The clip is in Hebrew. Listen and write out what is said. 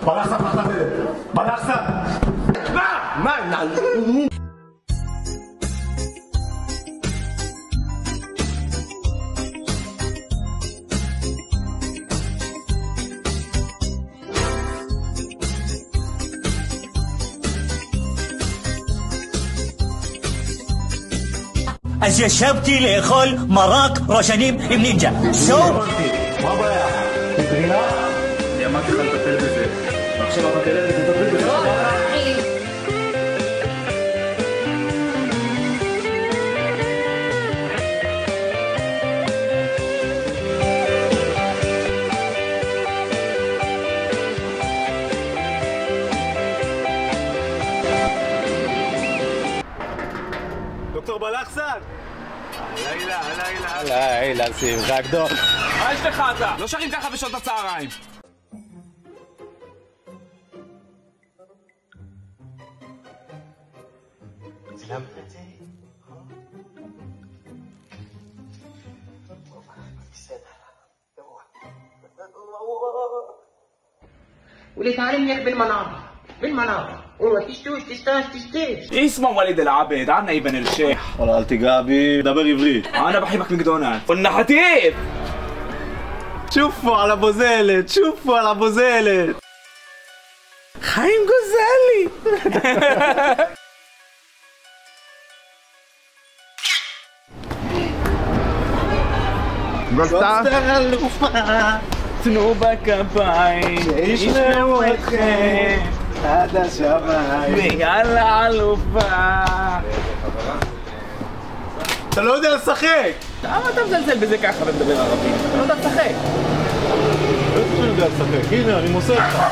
בלחסה פתח לדלת. בלחסה! מה? אז ישבתי לאכול מרק ראשנים עם נינג'ה. מה הבעיה? תטרינה? אני אמרתי לך לטפל בזה. ועכשיו אתה תלך ותטפל בזה. דוקטור בלחסן! הלילה, שמחה גדול. מה יש לך אתה? לא שרים ככה בשעות הצהריים. ولتعلم هيك بالمناطق وتشتوش تشتاش اسمه وليد العبد عنا ابن الشيخ. والله אל תיגע בי, דבר עברית. انا بحبك ماكدونالدز. قلنا حتيف. שופו על הבוזלת, שופו על הבוזלת. חיים גוזלי. גולסטר אלופה. תנו בכפיים. שישמעו אתכם. עד השמיים. ויאללה אלופה. אתה לא יודע לשחק! למה אתה מזלזל בזה ככה ומדבר ערבית? אתה לא יודע לשחק. לא יודע לשחק, הנה אני מוסר לך.